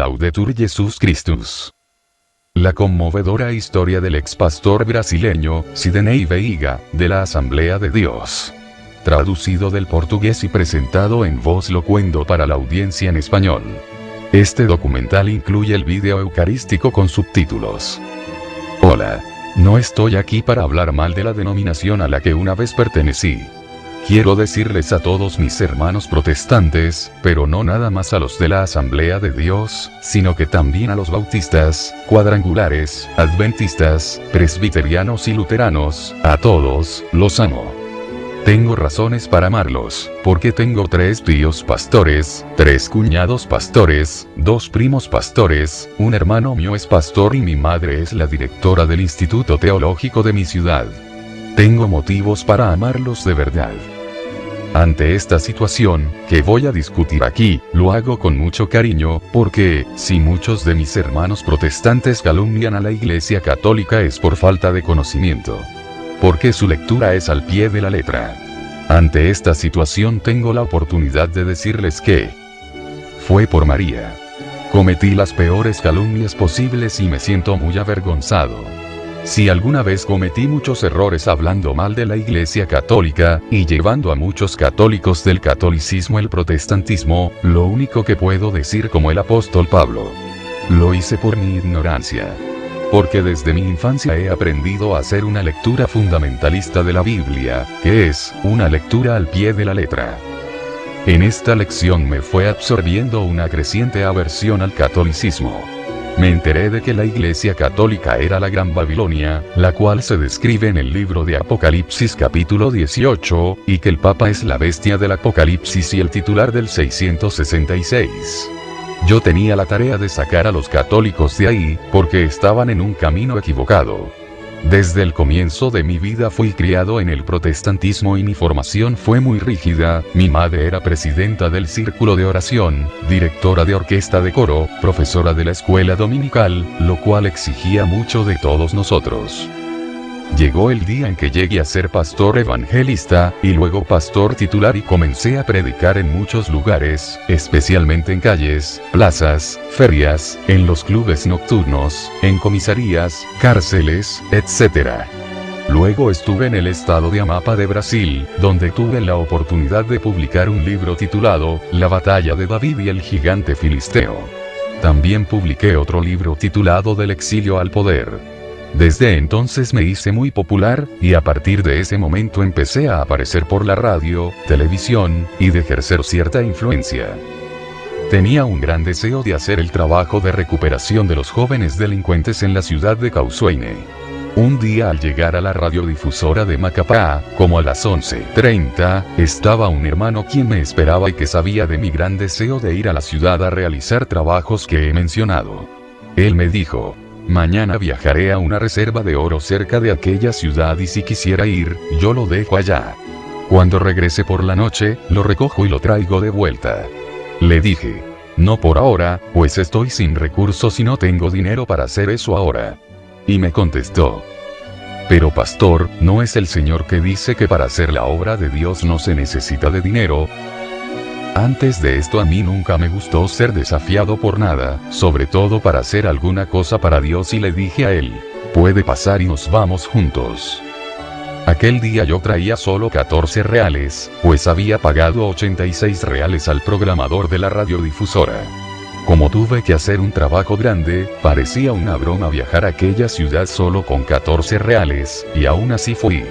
Laudetur Jesus Christus. La conmovedora historia del ex pastor brasileño, Sidney Veiga, de la Asamblea de Dios. Traducido del portugués y presentado en voz locuendo para la audiencia en español. Este documental incluye el vídeo eucarístico con subtítulos. Hola. No estoy aquí para hablar mal de la denominación a la que una vez pertenecí. Quiero decirles a todos mis hermanos protestantes, pero no nada más a los de la Asamblea de Dios, sino que también a los bautistas, cuadrangulares, adventistas, presbiterianos y luteranos, a todos, los amo. Tengo razones para amarlos, porque tengo 3 tíos pastores, 3 cuñados pastores, 2 primos pastores, un hermano mío es pastor y mi madre es la directora del Instituto Teológico de mi ciudad. Tengo motivos para amarlos de verdad. Ante esta situación, que voy a discutir aquí, lo hago con mucho cariño, porque, si muchos de mis hermanos protestantes calumnian a la Iglesia Católica es por falta de conocimiento. Porque su lectura es al pie de la letra. Ante esta situación tengo la oportunidad de decirles que fue por María. Cometí las peores calumnias posibles y me siento muy avergonzado. Si alguna vez cometí muchos errores hablando mal de la Iglesia Católica, y llevando a muchos católicos del catolicismo al protestantismo, lo único que puedo decir como el apóstol Pablo. Lo hice por mi ignorancia. Porque desde mi infancia he aprendido a hacer una lectura fundamentalista de la Biblia, que es, una lectura al pie de la letra. En esta lección me fue absorbiendo una creciente aversión al catolicismo. Me enteré de que la Iglesia Católica era la Gran Babilonia, la cual se describe en el libro de Apocalipsis capítulo 18, y que el Papa es la bestia del Apocalipsis y el titular del 666. Yo tenía la tarea de sacar a los católicos de ahí, porque estaban en un camino equivocado. Desde el comienzo de mi vida fui criado en el protestantismo y mi formación fue muy rígida. Mi madre era presidenta del círculo de oración, directora de orquesta de coro, profesora de la escuela dominical, lo cual exigía mucho de todos nosotros. Llegó el día en que llegué a ser pastor evangelista, y luego pastor titular y comencé a predicar en muchos lugares, especialmente en calles, plazas, ferias, en los clubes nocturnos, en comisarías, cárceles, etc. Luego estuve en el estado de Amapá de Brasil, donde tuve la oportunidad de publicar un libro titulado, La batalla de David y el gigante filisteo. También publiqué otro libro titulado Del exilio al poder. Desde entonces me hice muy popular, y a partir de ese momento empecé a aparecer por la radio, televisión, y de ejercer cierta influencia. Tenía un gran deseo de hacer el trabajo de recuperación de los jóvenes delincuentes en la ciudad de Causueine. Un día al llegar a la radiodifusora de Macapá, como a las 11:30, estaba un hermano quien me esperaba y que sabía de mi gran deseo de ir a la ciudad a realizar trabajos que he mencionado. Él me dijo: mañana viajaré a una reserva de oro cerca de aquella ciudad y si quisiera ir, yo lo dejo allá. Cuando regrese por la noche, lo recojo y lo traigo de vuelta. Le dije: no por ahora, pues estoy sin recursos y no tengo dinero para hacer eso ahora. Y me contestó: pero pastor, ¿no es el Señor que dice que para hacer la obra de Dios no se necesita de dinero? Antes de esto a mí nunca me gustó ser desafiado por nada, sobre todo para hacer alguna cosa para Dios, y le dije a él: puede pasar y nos vamos juntos. Aquel día yo traía solo 14 reales, pues había pagado 86 reales al programador de la radiodifusora. Como tuve que hacer un trabajo grande, parecía una broma viajar a aquella ciudad solo con 14 reales, y aún así fui.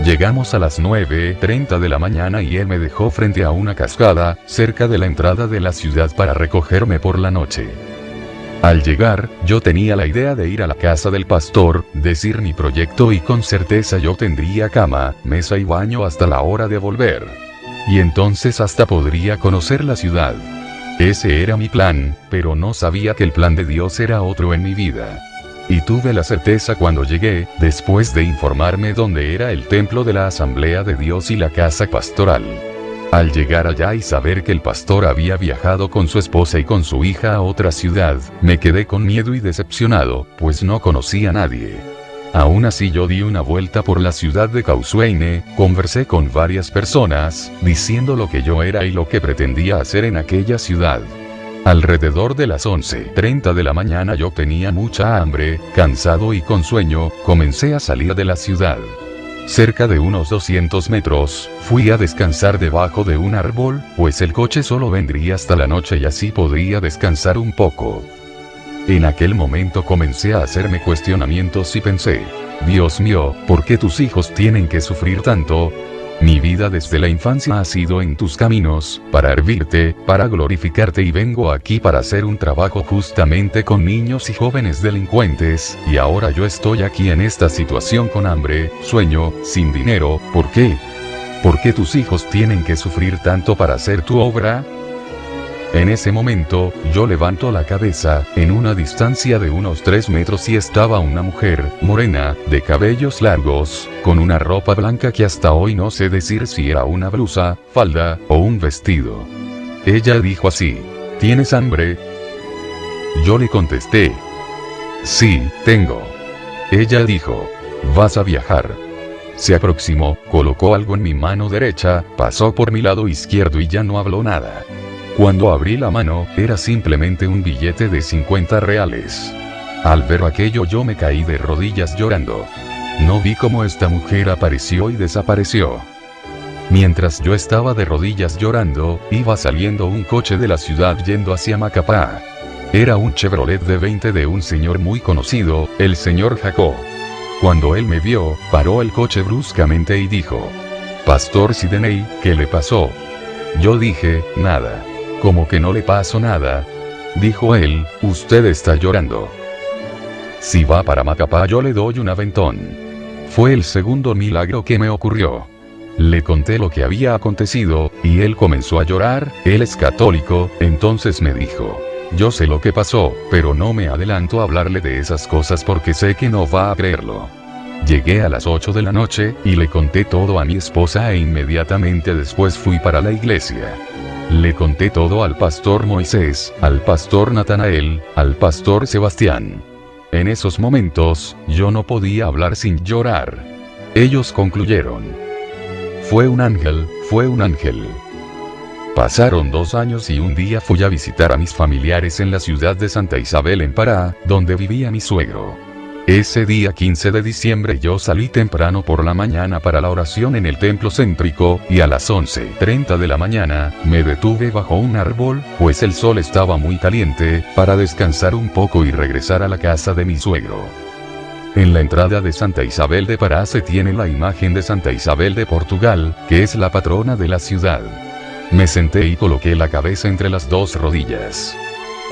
Llegamos a las 9:30 de la mañana y él me dejó frente a una cascada, cerca de la entrada de la ciudad para recogerme por la noche. Al llegar, yo tenía la idea de ir a la casa del pastor, decir mi proyecto y con certeza yo tendría cama, mesa y baño hasta la hora de volver. Y entonces hasta podría conocer la ciudad. Ese era mi plan, pero no sabía que el plan de Dios era otro en mi vida. Y tuve la certeza cuando llegué, después de informarme dónde era el templo de la Asamblea de Dios y la casa pastoral. Al llegar allá y saber que el pastor había viajado con su esposa y con su hija a otra ciudad, me quedé con miedo y decepcionado, pues no conocía a nadie. Aún así yo di una vuelta por la ciudad de Causueine, conversé con varias personas, diciendo lo que yo era y lo que pretendía hacer en aquella ciudad. Alrededor de las 11:30 de la mañana yo tenía mucha hambre, cansado y con sueño, comencé a salir de la ciudad. Cerca de unos 200 metros, fui a descansar debajo de un árbol, pues el coche solo vendría hasta la noche y así podría descansar un poco. En aquel momento comencé a hacerme cuestionamientos y pensé, Dios mío, ¿por qué tus hijos tienen que sufrir tanto? Mi vida desde la infancia ha sido en tus caminos, para servirte, para glorificarte y vengo aquí para hacer un trabajo justamente con niños y jóvenes delincuentes, y ahora yo estoy aquí en esta situación con hambre, sueño, sin dinero, ¿por qué? ¿Por qué tus hijos tienen que sufrir tanto para hacer tu obra? En ese momento, yo levanto la cabeza, en una distancia de unos 3 metros y estaba una mujer, morena, de cabellos largos, con una ropa blanca que hasta hoy no sé decir si era una blusa, falda, o un vestido. Ella dijo así, ¿tienes hambre? Yo le contesté, sí, tengo. Ella dijo, vas a viajar. Se aproximó, colocó algo en mi mano derecha, pasó por mi lado izquierdo y ya no habló nada. Cuando abrí la mano, era simplemente un billete de 50 reales. Al ver aquello yo me caí de rodillas llorando. No vi cómo esta mujer apareció y desapareció. Mientras yo estaba de rodillas llorando, iba saliendo un coche de la ciudad yendo hacia Macapá. Era un Chevrolet de 20 de un señor muy conocido, el señor Jacob. Cuando él me vio, paró el coche bruscamente y dijo, Pastor Sidney, ¿qué le pasó? Yo dije, nada. Como que no le pasó nada. Dijo él, usted está llorando. Si va para Macapá yo le doy un aventón. Fue el segundo milagro que me ocurrió. Le conté lo que había acontecido, y él comenzó a llorar, él es católico, entonces me dijo, yo sé lo que pasó, pero no me adelanto a hablarle de esas cosas porque sé que no va a creerlo. Llegué a las 8 de la noche, y le conté todo a mi esposa e inmediatamente después fui para la iglesia. Le conté todo al pastor Moisés, al pastor Natanael, al pastor Sebastián. En esos momentos, yo no podía hablar sin llorar. Ellos concluyeron. Fue un ángel, fue un ángel. Pasaron 2 años y un día fui a visitar a mis familiares en la ciudad de Santa Isabel en Pará, donde vivía mi suegro. Ese día 15 de diciembre yo salí temprano por la mañana para la oración en el templo céntrico, y a las 11:30 de la mañana, me detuve bajo un árbol, pues el sol estaba muy caliente, para descansar un poco y regresar a la casa de mi suegro. En la entrada de Santa Isabel de Pará se tiene la imagen de Santa Isabel de Portugal, que es la patrona de la ciudad. Me senté y coloqué la cabeza entre las 2 rodillas.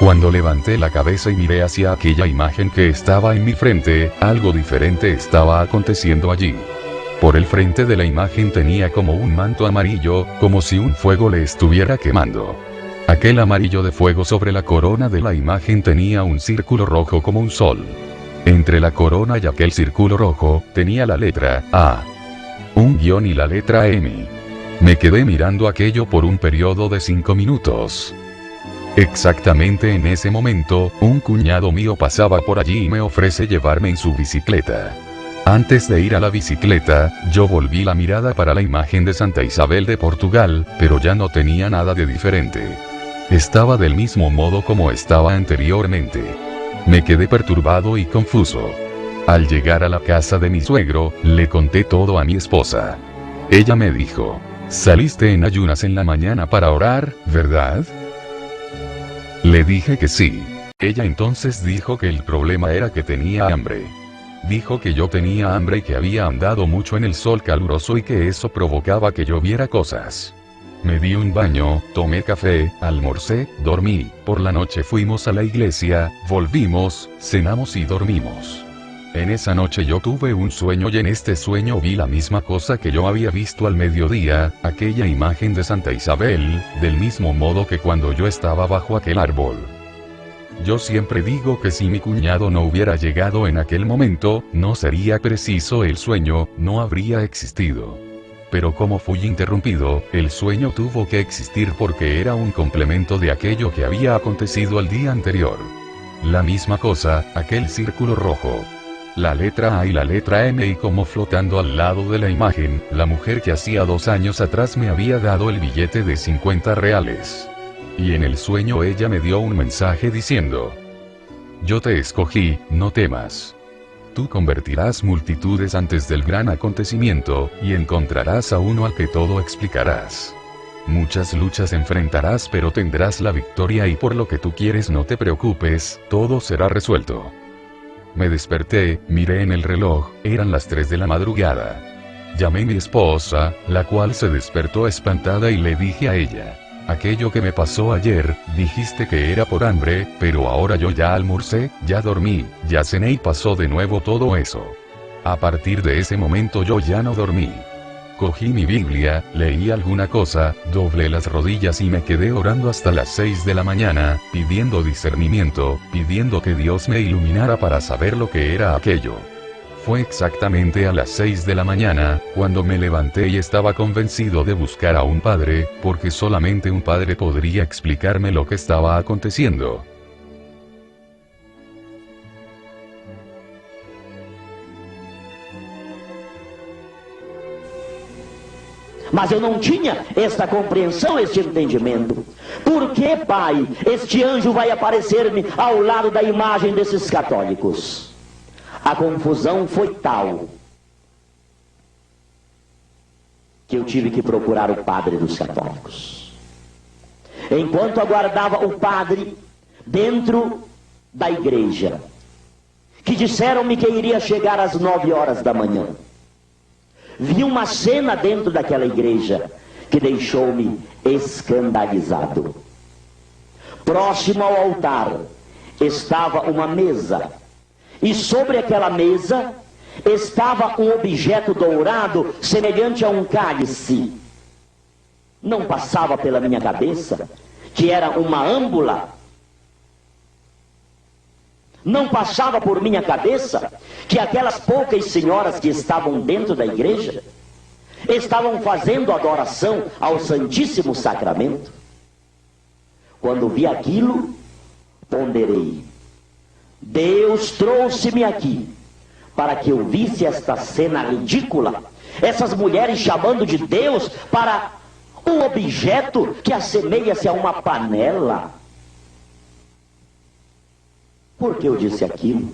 Cuando levanté la cabeza y miré hacia aquella imagen que estaba en mi frente, algo diferente estaba aconteciendo allí. Por el frente de la imagen tenía como un manto amarillo, como si un fuego le estuviera quemando. Aquel amarillo de fuego sobre la corona de la imagen tenía un círculo rojo como un sol. Entre la corona y aquel círculo rojo, tenía la letra A, un guión y la letra M. Me quedé mirando aquello por un periodo de 5 minutos. Exactamente en ese momento, un cuñado mío pasaba por allí y me ofrece llevarme en su bicicleta. Antes de ir a la bicicleta, yo volví la mirada para la imagen de Santa Isabel de Portugal, pero ya no tenía nada de diferente. Estaba del mismo modo como estaba anteriormente. Me quedé perturbado y confuso. Al llegar a la casa de mi suegro, le conté todo a mi esposa. Ella me dijo, saliste en ayunas en la mañana para orar, ¿verdad? Le dije que sí. Ella entonces dijo que el problema era que tenía hambre. Dijo que yo tenía hambre y que había andado mucho en el sol caluroso y que eso provocaba que yo viera cosas. Me di un baño, tomé café, almorcé, dormí, por la noche fuimos a la iglesia, volvimos, cenamos y dormimos. En esa noche yo tuve un sueño y en este sueño vi la misma cosa que yo había visto al mediodía, aquella imagen de Santa Isabel, del mismo modo que cuando yo estaba bajo aquel árbol. Yo siempre digo que si mi cuñado no hubiera llegado en aquel momento, no sería preciso el sueño, no habría existido. Pero como fui interrumpido, el sueño tuvo que existir porque era un complemento de aquello que había acontecido el día anterior. La misma cosa, aquel círculo rojo. La letra A y la letra M y como flotando al lado de la imagen, la mujer que hacía 2 años atrás me había dado el billete de 50 reales. Y en el sueño ella me dio un mensaje diciendo: yo te escogí, no temas. Tú convertirás multitudes antes del gran acontecimiento, y encontrarás a uno al que todo explicarás. Muchas luchas enfrentarás, pero tendrás la victoria, y por lo que tú quieres no te preocupes, todo será resuelto. Me desperté, miré en el reloj, eran las 3 de la madrugada. Llamé a mi esposa, la cual se despertó espantada, y le dije a ella: aquello que me pasó ayer, dijiste que era por hambre, pero ahora yo ya almorcé, ya dormí, ya cené y pasó de nuevo todo eso. A partir de ese momento yo ya no dormí. Cogí mi Biblia, leí alguna cosa, doblé las rodillas y me quedé orando hasta las 6 de la mañana, pidiendo discernimiento, pidiendo que Dios me iluminara para saber lo que era aquello. Fue exactamente a las 6 de la mañana, cuando me levanté y estaba convencido de buscar a un padre, porque solamente un padre podría explicarme lo que estaba aconteciendo. Mas eu não tinha esta compreensão, este entendimento. Por que, Pai, este anjo vai aparecer-me ao lado da imagem desses católicos? A confusão foi tal que eu tive que procurar o padre dos católicos. Enquanto aguardava o padre dentro da igreja, que disseram-me que iria chegar às 9 horas da manhã, vi uma cena dentro daquela igreja que deixou-me escandalizado. Próximo ao altar estava uma mesa, e sobre aquela mesa estava um objeto dourado semelhante a um cálice. Não passava pela minha cabeça que era uma âmbula. Não passava por minha cabeça que aquelas poucas senhoras que estavam dentro da igreja estavam fazendo adoração ao Santíssimo Sacramento. Quando vi aquilo, ponderei: Deus trouxe-me aqui para que eu visse esta cena ridícula, essas mulheres chamando de Deus para um objeto que assemelha-se a uma panela. Por que eu disse aquilo?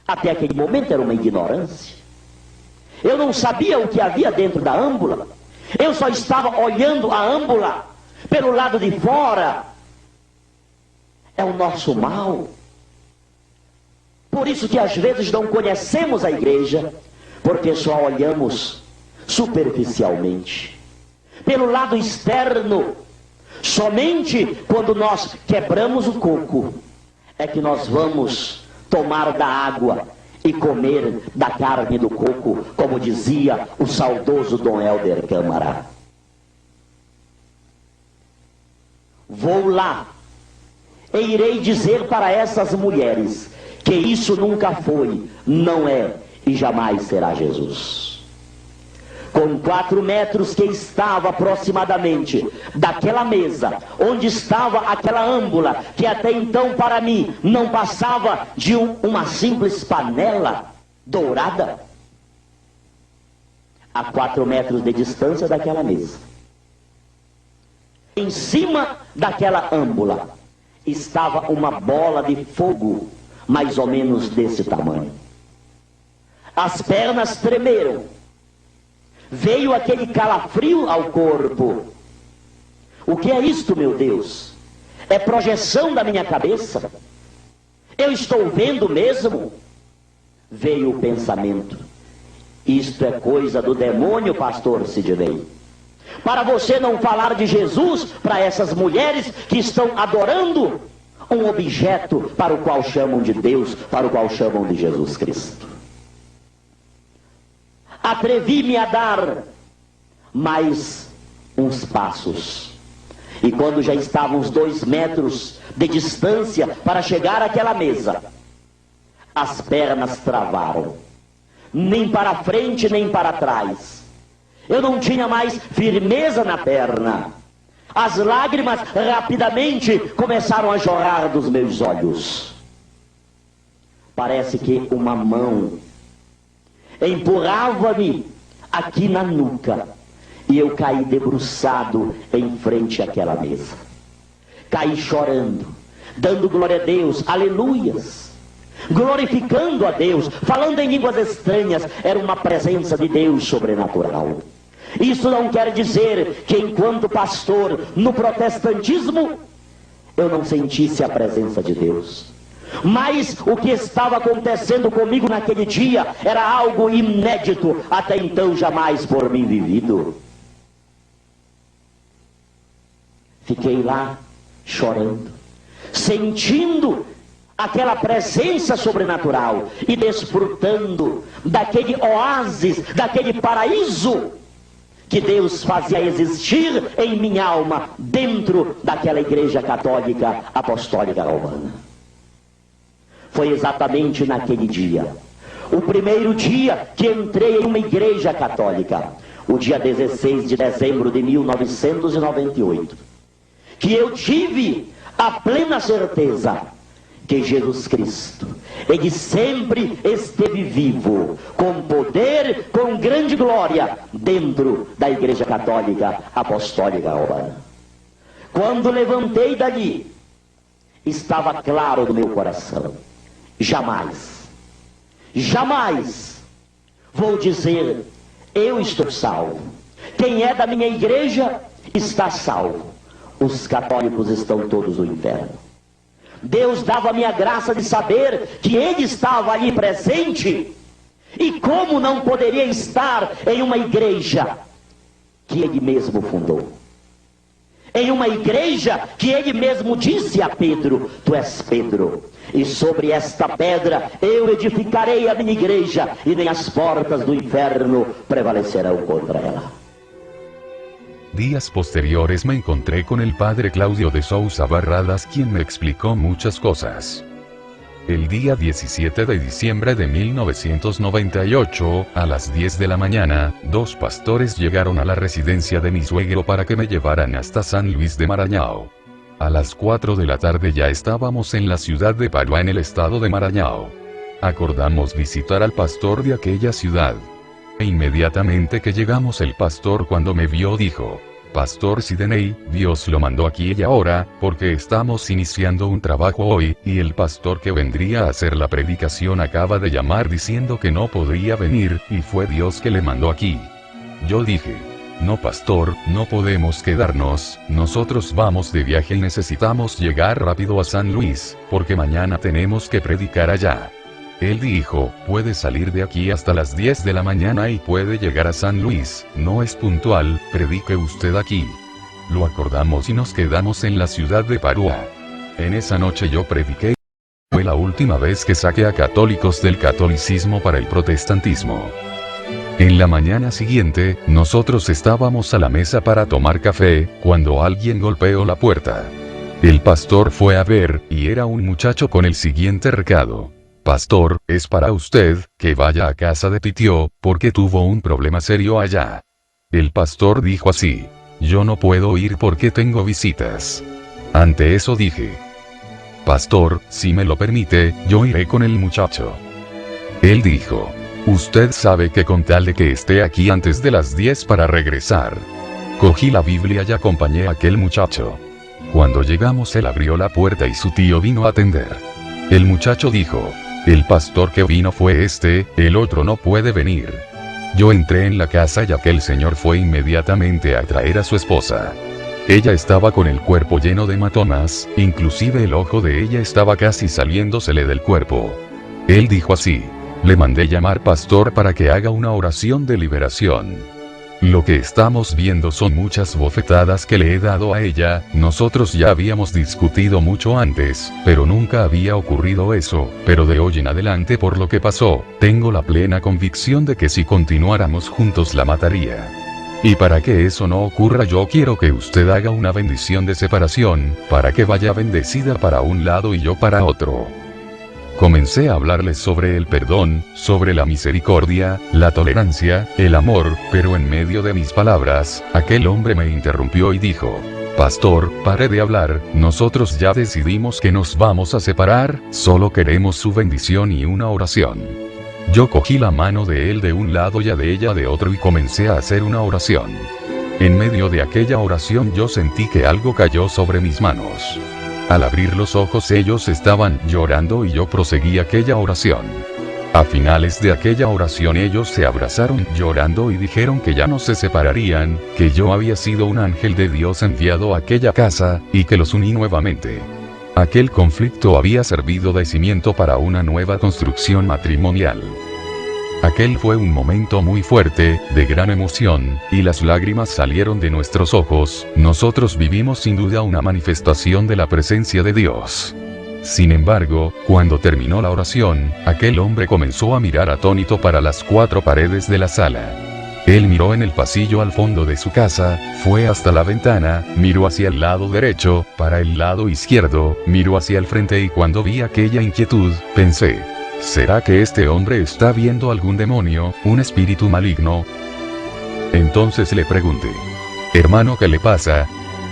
Até aquele momento era uma ignorância. Eu não sabia o que havia dentro da âmbula. Eu só estava olhando a âmbula pelo lado de fora. É o nosso mal. Por isso que às vezes não conhecemos a igreja, porque só olhamos superficialmente, pelo lado externo. Somente quando nós quebramos o coco é que nós vamos tomar da água e comer da carne do coco, como dizia o saudoso Dom Helder Câmara. Vou lá e irei dizer para essas mulheres que isso nunca foi, não é e jamais será Jesus. Com 4 metros que estava aproximadamente daquela mesa, onde estava aquela âmbula, que até então para mim não passava de uma simples panela dourada, a 4 metros de distância daquela mesa, em cima daquela âmbula, estava uma bola de fogo, mais ou menos desse tamanho. As pernas tremeram. Veio aquele calafrio ao corpo. O que é isto, meu Deus? É projeção da minha cabeça? Eu estou vendo mesmo? Veio o pensamento: isto é coisa do demônio, pastor Sidney. Para você não falar de Jesus para essas mulheres que estão adorando um objeto para o qual chamam de Deus, para o qual chamam de Jesus Cristo. Atrevi-me a dar mais uns passos. E quando já estavam uns 2 metros de distância para chegar àquela mesa, as pernas travaram. Nem para frente, nem para trás. Eu não tinha mais firmeza na perna. As lágrimas rapidamente começaram a jorrar dos meus olhos. Parece que uma mão empurrava-me aqui na nuca, e eu caí debruçado em frente àquela mesa. caí chorando, dando glória a Deus, aleluias, glorificando a Deus, falando em línguas estranhas. Era uma presença de Deus sobrenatural. Isso não quer dizer que enquanto pastor no protestantismo eu não sentisse a presença de Deus. Mas o que estava acontecendo comigo naquele dia era algo inédito, até então jamais por mim vivido. Fiquei lá chorando, sentindo aquela presença sobrenatural e desfrutando daquele oásis, daquele paraíso que Deus fazia existir em minha alma, dentro daquela igreja católica apostólica romana. Foi exatamente naquele dia, o primeiro dia que entrei em uma igreja católica, o dia 16 de dezembro de 1998, que eu tive a plena certeza que Jesus Cristo, Ele sempre esteve vivo, com poder, com grande glória, dentro da Igreja Católica Apostólica Romana. Quando levantei dali, estava claro no meu coração: jamais, jamais vou dizer, eu estou salvo. Quem é da minha igreja está salvo. Os católicos estão todos no inferno. Deus dava-me a graça de saber que Ele estava ali presente. E como não poderia estar em uma igreja que Ele mesmo fundou? Em uma igreja que Ele mesmo disse a Pedro: tu és Pedro, e sobre esta pedra eu edificarei a minha igreja, e nem as portas do inferno prevalecerão contra ela. Días posteriores me encontré con el padre Claudio de Sousa Barradas, quien me explicó muchas cosas. El día 17 de diciembre de 1998, a las 10 de la mañana, dos pastores llegaron a la residencia de mi suegro para que me llevaran hasta San Luis de Maranhão. A las 4 de la tarde ya estábamos en la ciudad de Paruá, en el estado de Maranhão. Acordamos visitar al pastor de aquella ciudad. E inmediatamente que llegamos, el pastor, cuando me vio, dijo: Pastor Sidney, Dios lo mandó aquí y ahora, porque estamos iniciando un trabajo hoy, y el pastor que vendría a hacer la predicación acaba de llamar diciendo que no podría venir, y fue Dios que le mandó aquí. Yo dije: no, pastor, no podemos quedarnos, nosotros vamos de viaje y necesitamos llegar rápido a San Luis, porque mañana tenemos que predicar allá. Él dijo: puede salir de aquí hasta las 10 de la mañana y puede llegar a San Luis, no es puntual, predique usted aquí. Lo acordamos y nos quedamos en la ciudad de Paruá. En esa noche yo prediqué. Fue la última vez que saqué a católicos del catolicismo para el protestantismo. En la mañana siguiente, nosotros estábamos a la mesa para tomar café, cuando alguien golpeó la puerta. El pastor fue a ver, y era un muchacho con el siguiente recado: Pastor, es para usted, que vaya a casa de Pitio, porque tuvo un problema serio allá. El pastor dijo así: yo no puedo ir porque tengo visitas. Ante eso dije: Pastor, si me lo permite, yo iré con el muchacho. Él dijo: usted sabe que con tal de que esté aquí antes de las 10 para regresar. Cogí la Biblia y acompañé a aquel muchacho. Cuando llegamos, él abrió la puerta y su tío vino a atender. El muchacho dijo: el pastor que vino fue este, el otro no puede venir. Yo entré en la casa y aquel señor fue inmediatamente a traer a su esposa. Ella estaba con el cuerpo lleno de hematomas, inclusive el ojo de ella estaba casi saliéndosele del cuerpo. Él dijo así: le mandé llamar pastor para que haga una oración de liberación. Lo que estamos viendo son muchas bofetadas que le he dado a ella. Nosotros ya habíamos discutido mucho antes, pero nunca había ocurrido eso, pero de hoy en adelante, por lo que pasó, tengo la plena convicción de que si continuáramos juntos la mataría. Y para que eso no ocurra, yo quiero que usted haga una bendición de separación, para que vaya bendecida para un lado y yo para otro. Comencé a hablarles sobre el perdón, sobre la misericordia, la tolerancia, el amor, pero en medio de mis palabras, aquel hombre me interrumpió y dijo: Pastor, pare de hablar, nosotros ya decidimos que nos vamos a separar, solo queremos su bendición y una oración. Yo cogí la mano de él de un lado y a de ella de otro y comencé a hacer una oración. En medio de aquella oración yo sentí que algo cayó sobre mis manos. Al abrir los ojos ellos estaban llorando y yo proseguí aquella oración. A finales de aquella oración ellos se abrazaron llorando y dijeron que ya no se separarían, que yo había sido un ángel de Dios enviado a aquella casa, y que los uní nuevamente. Aquel conflicto había servido de cimiento para una nueva construcción matrimonial. Aquel fue un momento muy fuerte, de gran emoción, y las lágrimas salieron de nuestros ojos. Nosotros vivimos sin duda una manifestación de la presencia de Dios. Sin embargo, cuando terminó la oración, aquel hombre comenzó a mirar atónito para las 4 paredes de la sala. Él miró en el pasillo al fondo de su casa, fue hasta la ventana, miró hacia el lado derecho, para el lado izquierdo, miró hacia el frente y cuando vi aquella inquietud, pensé, ¿será que este hombre está viendo algún demonio, un espíritu maligno? Entonces le pregunté, hermano, ¿qué le pasa?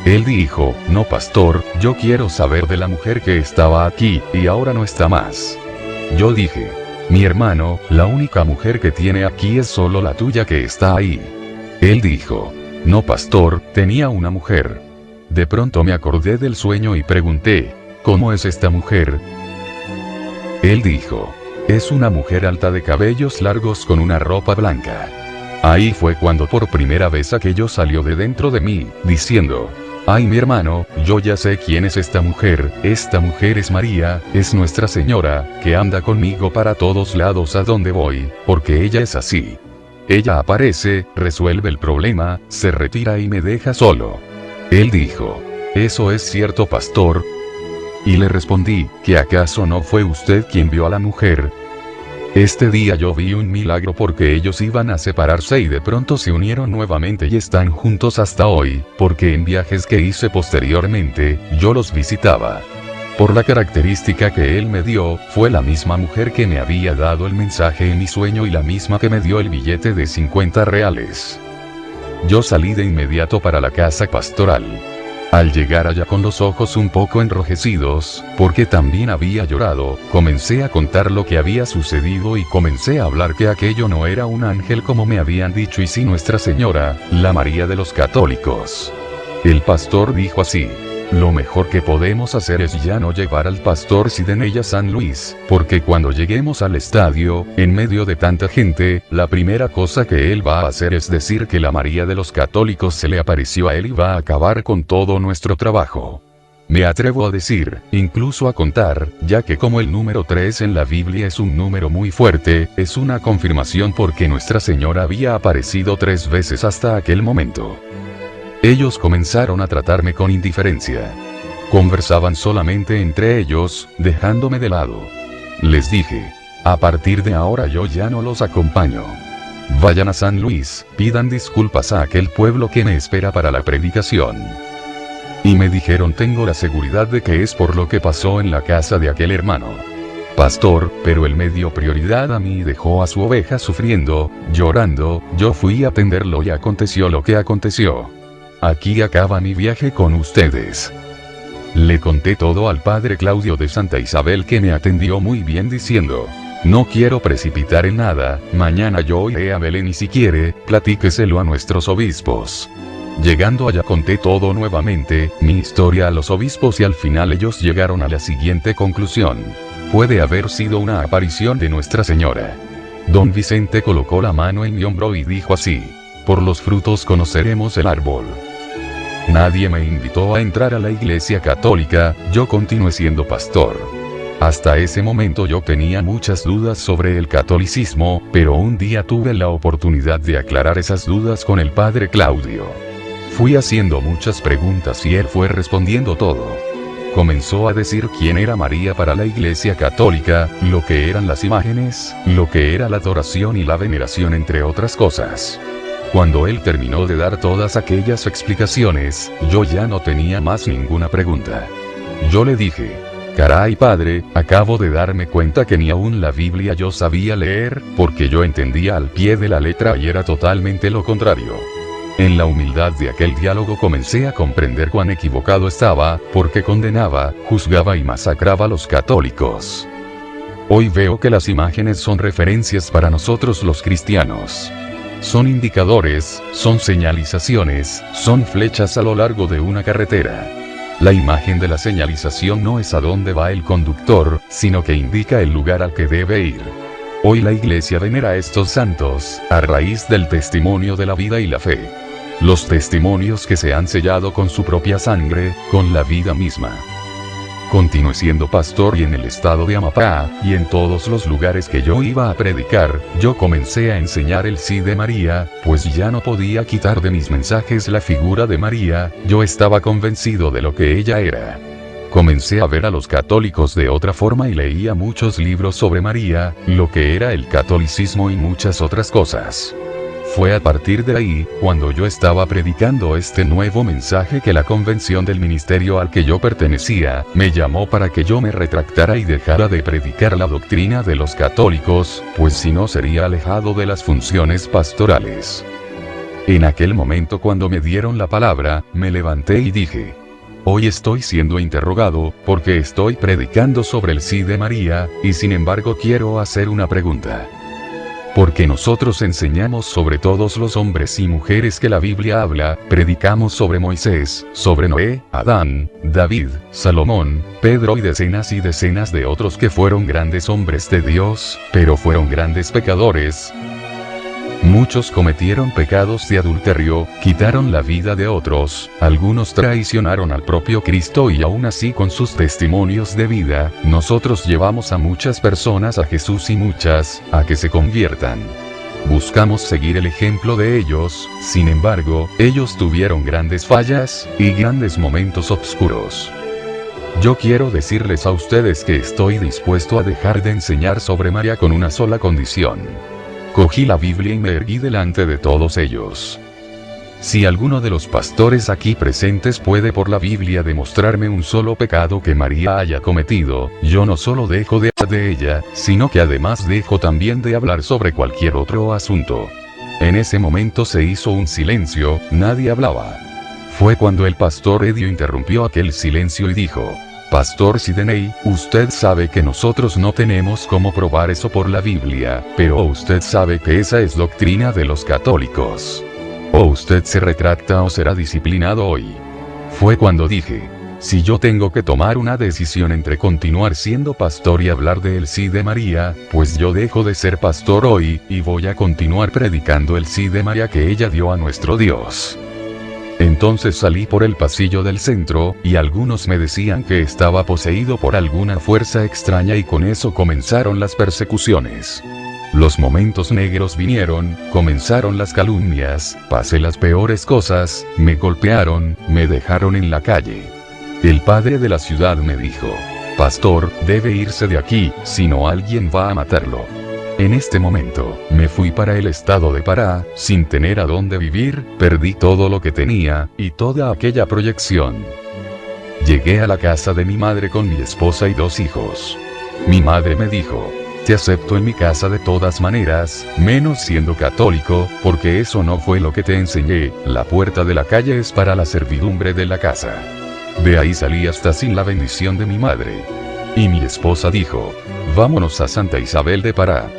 Él dijo, no pastor, yo quiero saber de la mujer que estaba aquí, y ahora no está más. Yo dije, mi hermano, la única mujer que tiene aquí es solo la tuya que está ahí. Él dijo, no pastor, tenía una mujer. De pronto me acordé del sueño y pregunté, ¿cómo es esta mujer? Él dijo, es una mujer alta de cabellos largos con una ropa blanca. Ahí fue cuando por primera vez aquello salió de dentro de mí, diciendo, ay mi hermano, yo ya sé quién es esta mujer es María, es Nuestra Señora, que anda conmigo para todos lados a donde voy, porque ella es así. Ella aparece, resuelve el problema, se retira y me deja solo. Él dijo, ¿eso es cierto, pastor? Y le respondí, ¿que acaso no fue usted quien vio a la mujer? Este día yo vi un milagro porque ellos iban a separarse y de pronto se unieron nuevamente y están juntos hasta hoy, porque en viajes que hice posteriormente, yo los visitaba. Por la característica que él me dio, fue la misma mujer que me había dado el mensaje en mi sueño y la misma que me dio el billete de 50 reales. Yo salí de inmediato para la casa pastoral. Al llegar allá con los ojos un poco enrojecidos, porque también había llorado, comencé a contar lo que había sucedido y comencé a hablar que aquello no era un ángel como me habían dicho y sí Nuestra Señora, la María de los católicos. El pastor dijo así, lo mejor que podemos hacer es ya no llevar al pastor Sideney a San Luis, porque cuando lleguemos al estadio, en medio de tanta gente, la primera cosa que él va a hacer es decir que la María de los católicos se le apareció a él y va a acabar con todo nuestro trabajo. Me atrevo a decir, incluso a contar, ya que como el número 3 en la Biblia es un número muy fuerte, es una confirmación porque Nuestra Señora había aparecido 3 veces hasta aquel momento. Ellos comenzaron a tratarme con indiferencia. Conversaban solamente entre ellos, dejándome de lado. Les dije, a partir de ahora yo ya no los acompaño. Vayan a San Luis, pidan disculpas a aquel pueblo que me espera para la predicación. Y me dijeron, tengo la seguridad de que es por lo que pasó en la casa de aquel hermano. Pastor, pero él me dio prioridad a mí y dejó a su oveja sufriendo, llorando, yo fui a atenderlo y aconteció lo que aconteció. Aquí acaba mi viaje con ustedes. Le conté todo al padre Claudio de Santa Isabel que me atendió muy bien diciendo, no quiero precipitar en nada, mañana yo iré a Belén y si quiere, platíqueselo a nuestros obispos. Llegando allá conté todo nuevamente, mi historia a los obispos y al final ellos llegaron a la siguiente conclusión. Puede haber sido una aparición de Nuestra Señora. Don Vicente colocó la mano en mi hombro y dijo así, por los frutos conoceremos el árbol. Nadie me invitó a entrar a la iglesia católica, yo continué siendo pastor. Hasta ese momento yo tenía muchas dudas sobre el catolicismo, pero un día tuve la oportunidad de aclarar esas dudas con el padre Claudio. Fui haciendo muchas preguntas y él fue respondiendo todo. Comenzó a decir quién era María para la iglesia católica, lo que eran las imágenes, lo que era la adoración y la veneración entre otras cosas. Cuando él terminó de dar todas aquellas explicaciones, yo ya no tenía más ninguna pregunta. Yo le dije, caray padre, acabo de darme cuenta que ni aún la Biblia yo sabía leer, porque yo entendía al pie de la letra y era totalmente lo contrario. En la humildad de aquel diálogo comencé a comprender cuán equivocado estaba, porque condenaba, juzgaba y masacraba a los católicos. Hoy veo que las imágenes son referencias para nosotros los cristianos. Son indicadores, son señalizaciones, son flechas a lo largo de una carretera. La imagen de la señalización no es a dónde va el conductor, sino que indica el lugar al que debe ir. Hoy la Iglesia venera a estos santos, a raíz del testimonio de la vida y la fe. Los testimonios que se han sellado con su propia sangre, con la vida misma. Continué siendo pastor y en el estado de Amapá, y en todos los lugares que yo iba a predicar, yo comencé a enseñar el sí de María, pues ya no podía quitar de mis mensajes la figura de María, yo estaba convencido de lo que ella era. Comencé a ver a los católicos de otra forma y leía muchos libros sobre María, lo que era el catolicismo y muchas otras cosas. Fue a partir de ahí, cuando yo estaba predicando este nuevo mensaje que la convención del ministerio al que yo pertenecía, me llamó para que yo me retractara y dejara de predicar la doctrina de los católicos, pues si no sería alejado de las funciones pastorales. En aquel momento cuando me dieron la palabra, me levanté y dije: hoy estoy siendo interrogado, porque estoy predicando sobre el sí de María, y sin embargo quiero hacer una pregunta. Porque nosotros enseñamos sobre todos los hombres y mujeres que la Biblia habla, predicamos sobre Moisés, sobre Noé, Adán, David, Salomón, Pedro y decenas de otros que fueron grandes hombres de Dios, pero fueron grandes pecadores. Muchos cometieron pecados de adulterio, quitaron la vida de otros, algunos traicionaron al propio Cristo y aún así con sus testimonios de vida, nosotros llevamos a muchas personas a Jesús y muchas, a que se conviertan. Buscamos seguir el ejemplo de ellos, sin embargo, ellos tuvieron grandes fallas, y grandes momentos oscuros. Yo quiero decirles a ustedes que estoy dispuesto a dejar de enseñar sobre María con una sola condición. Cogí la Biblia y me erguí delante de todos ellos. Si alguno de los pastores aquí presentes puede por la Biblia demostrarme un solo pecado que María haya cometido, yo no solo dejo de hablar de ella, sino que además dejo también de hablar sobre cualquier otro asunto. En ese momento se hizo un silencio, nadie hablaba. Fue cuando el pastor Edio interrumpió aquel silencio y dijo: Pastor Sidney, usted sabe que nosotros no tenemos cómo probar eso por la Biblia, pero usted sabe que esa es doctrina de los católicos. O usted se retracta o será disciplinado hoy. Fue cuando dije: si yo tengo que tomar una decisión entre continuar siendo pastor y hablar del sí de María, pues yo dejo de ser pastor hoy, y voy a continuar predicando el sí de María que ella dio a nuestro Dios. Entonces salí por el pasillo del centro, y algunos me decían que estaba poseído por alguna fuerza extraña y con eso comenzaron las persecuciones. Los momentos negros vinieron, comenzaron las calumnias, pasé las peores cosas, me golpearon, me dejaron en la calle. El padre de la ciudad me dijo: Pastor, debe irse de aquí, si no alguien va a matarlo. En este momento, me fui para el estado de Pará, sin tener a dónde vivir, perdí todo lo que tenía, y toda aquella proyección. Llegué a la casa de mi madre con mi esposa y 2 hijos. Mi madre me dijo: te acepto en mi casa de todas maneras, menos siendo católico, porque eso no fue lo que te enseñé, la puerta de la calle es para la servidumbre de la casa. De ahí salí hasta sin la bendición de mi madre. Y mi esposa dijo: vámonos a Santa Isabel de Pará.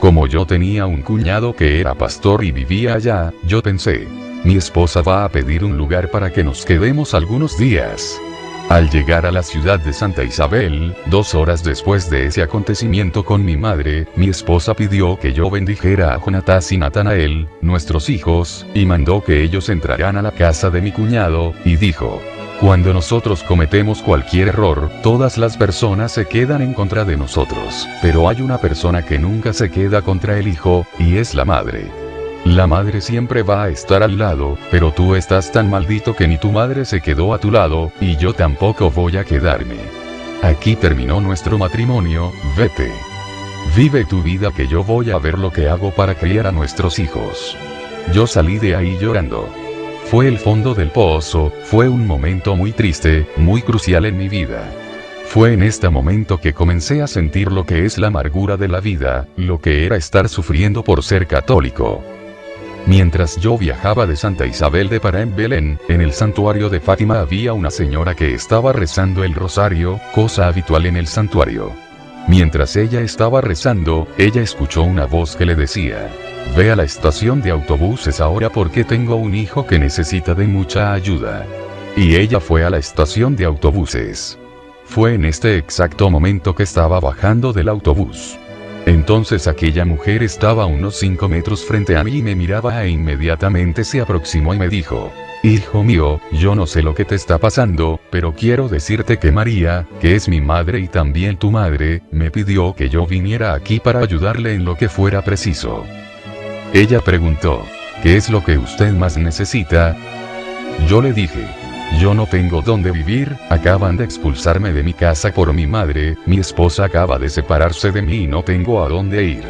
Como yo tenía un cuñado que era pastor y vivía allá, yo pensé: mi esposa va a pedir un lugar para que nos quedemos algunos días. Al llegar a la ciudad de Santa Isabel, 2 horas después de ese acontecimiento con mi madre, mi esposa pidió que yo bendijera a Jonatás y Natanael, nuestros hijos, y mandó que ellos entraran a la casa de mi cuñado, y dijo: cuando nosotros cometemos cualquier error, todas las personas se quedan en contra de nosotros, pero hay una persona que nunca se queda contra el hijo, y es la madre. La madre siempre va a estar al lado, pero tú estás tan maldito que ni tu madre se quedó a tu lado, y yo tampoco voy a quedarme. Aquí terminó nuestro matrimonio, vete. Vive tu vida que yo voy a ver lo que hago para criar a nuestros hijos. Yo salí de ahí llorando. Fue el fondo del pozo, fue un momento muy triste, muy crucial en mi vida. Fue en este momento que comencé a sentir lo que es la amargura de la vida, lo que era estar sufriendo por ser católico. Mientras yo viajaba de Santa Isabel de Pará en Belén, en el santuario de Fátima había una señora que estaba rezando el rosario, cosa habitual en el santuario. Mientras ella estaba rezando, ella escuchó una voz que le decía: ve a la estación de autobuses ahora porque tengo un hijo que necesita de mucha ayuda. Y ella fue a la estación de autobuses. Fue en este exacto momento que estaba bajando del autobús. Entonces aquella mujer estaba a unos 5 metros frente a mí y me miraba e inmediatamente se aproximó y me dijo: hijo mío, yo no sé lo que te está pasando, pero quiero decirte que María, que es mi madre y también tu madre, me pidió que yo viniera aquí para ayudarle en lo que fuera preciso. Ella preguntó: ¿qué es lo que usted más necesita? Yo le dije: yo no tengo dónde vivir, acaban de expulsarme de mi casa por mi madre, mi esposa acaba de separarse de mí y no tengo a dónde ir.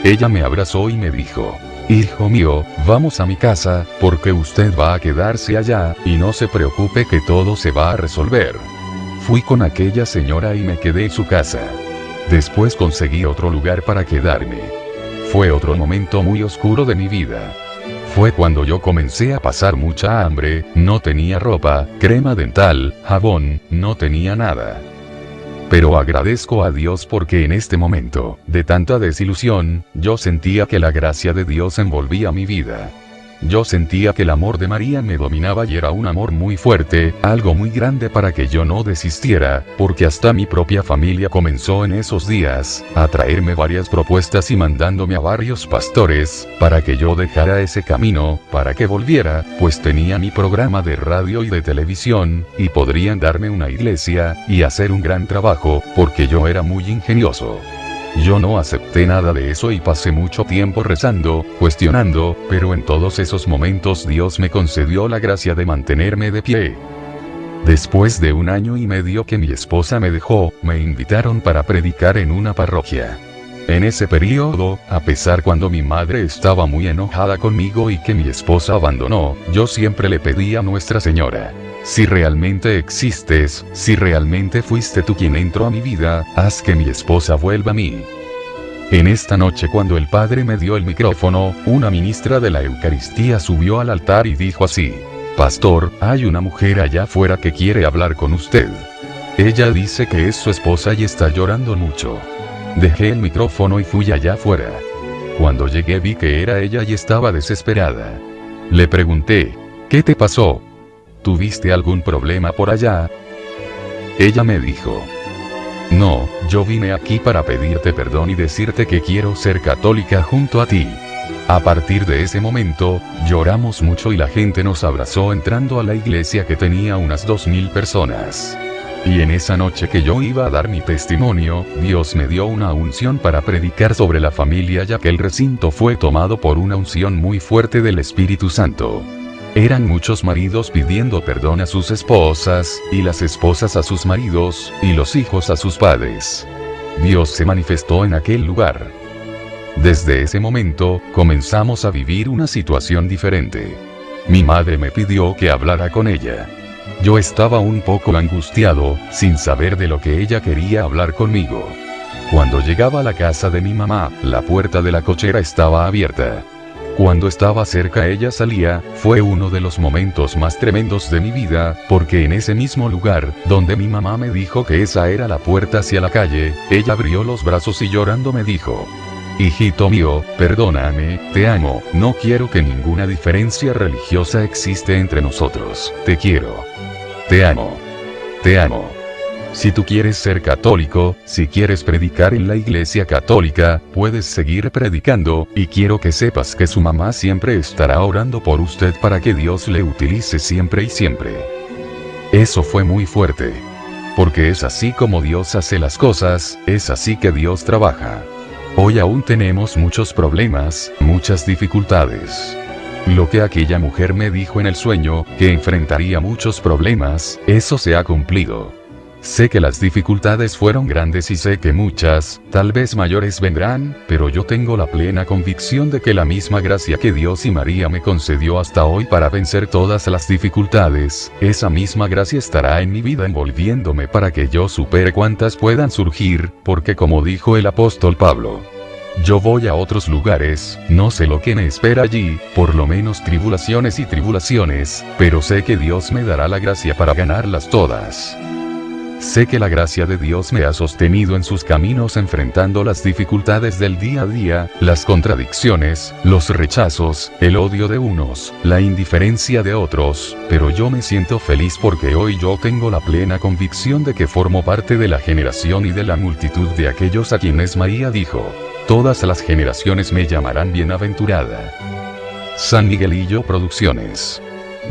Ella me abrazó y me dijo: hijo mío, vamos a mi casa, porque usted va a quedarse allá, y no se preocupe que todo se va a resolver. Fui con aquella señora y me quedé en su casa. Después conseguí otro lugar para quedarme. Fue otro momento muy oscuro de mi vida. Fue cuando yo comencé a pasar mucha hambre, no tenía ropa, crema dental, jabón, no tenía nada. Pero agradezco a Dios porque en este momento, de tanta desilusión, yo sentía que la gracia de Dios envolvía mi vida. Yo sentía que el amor de María me dominaba y era un amor muy fuerte, algo muy grande para que yo no desistiera, porque hasta mi propia familia comenzó en esos días a traerme varias propuestas y mandándome a varios pastores, para que yo dejara ese camino, para que volviera, pues tenía mi programa de radio y de televisión, y podrían darme una iglesia, y hacer un gran trabajo, porque yo era muy ingenioso. Yo no acepté nada de eso y pasé mucho tiempo rezando, cuestionando, pero en todos esos momentos Dios me concedió la gracia de mantenerme de pie. Después de 1 año y medio que mi esposa me dejó, me invitaron para predicar en una parroquia. En ese periodo, a pesar cuando mi madre estaba muy enojada conmigo y que mi esposa abandonó, yo siempre le pedí a Nuestra Señora: si realmente existes, si realmente fuiste tú quien entró a mi vida, haz que mi esposa vuelva a mí. En esta noche cuando el Padre me dio el micrófono, una ministra de la Eucaristía subió al altar y dijo así: pastor, hay una mujer allá afuera que quiere hablar con usted. Ella dice que es su esposa y está llorando mucho. Dejé el micrófono y fui allá afuera. Cuando llegué vi que era ella y estaba desesperada. Le pregunté: ¿qué te pasó? ¿Tuviste algún problema por allá? Ella me dijo: no, yo vine aquí para pedirte perdón y decirte que quiero ser católica junto a ti. A partir de ese momento, lloramos mucho y la gente nos abrazó entrando a la iglesia que tenía unas 2000 personas. Y en esa noche que yo iba a dar mi testimonio, Dios me dio una unción para predicar sobre la familia, ya que el recinto fue tomado por una unción muy fuerte del Espíritu Santo. Eran muchos maridos pidiendo perdón a sus esposas, y las esposas a sus maridos, y los hijos a sus padres. Dios se manifestó en aquel lugar. Desde ese momento, comenzamos a vivir una situación diferente. Mi madre me pidió que hablara con ella. Yo estaba un poco angustiado, sin saber de lo que ella quería hablar conmigo. Cuando llegaba a la casa de mi mamá, la puerta de la cochera estaba abierta. Cuando estaba cerca ella salía, fue uno de los momentos más tremendos de mi vida, porque en ese mismo lugar, donde mi mamá me dijo que esa era la puerta hacia la calle, ella abrió los brazos y llorando me dijo: hijito mío, perdóname, te amo, no quiero que ninguna diferencia religiosa existe entre nosotros, te quiero. Te amo. Te amo. Si tú quieres ser católico, si quieres predicar en la iglesia católica, puedes seguir predicando, y quiero que sepas que su mamá siempre estará orando por usted para que Dios le utilice siempre y siempre. Eso fue muy fuerte. Porque es así como Dios hace las cosas, es así que Dios trabaja. Hoy aún tenemos muchos problemas, muchas dificultades. Lo que aquella mujer me dijo en el sueño, que enfrentaría muchos problemas, eso se ha cumplido. Sé que las dificultades fueron grandes y sé que muchas, tal vez mayores vendrán, pero yo tengo la plena convicción de que la misma gracia que Dios y María me concedió hasta hoy para vencer todas las dificultades, esa misma gracia estará en mi vida envolviéndome para que yo supere cuantas puedan surgir, porque como dijo el apóstol Pablo: yo voy a otros lugares, no sé lo que me espera allí, por lo menos tribulaciones y tribulaciones, pero sé que Dios me dará la gracia para ganarlas todas. Sé que la gracia de Dios me ha sostenido en sus caminos enfrentando las dificultades del día a día, las contradicciones, los rechazos, el odio de unos, la indiferencia de otros, pero yo me siento feliz porque hoy yo tengo la plena convicción de que formo parte de la generación y de la multitud de aquellos a quienes María dijo: todas las generaciones me llamarán bienaventurada. San Miguelillo Producciones.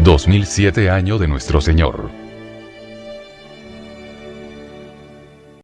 2007 año de nuestro Señor.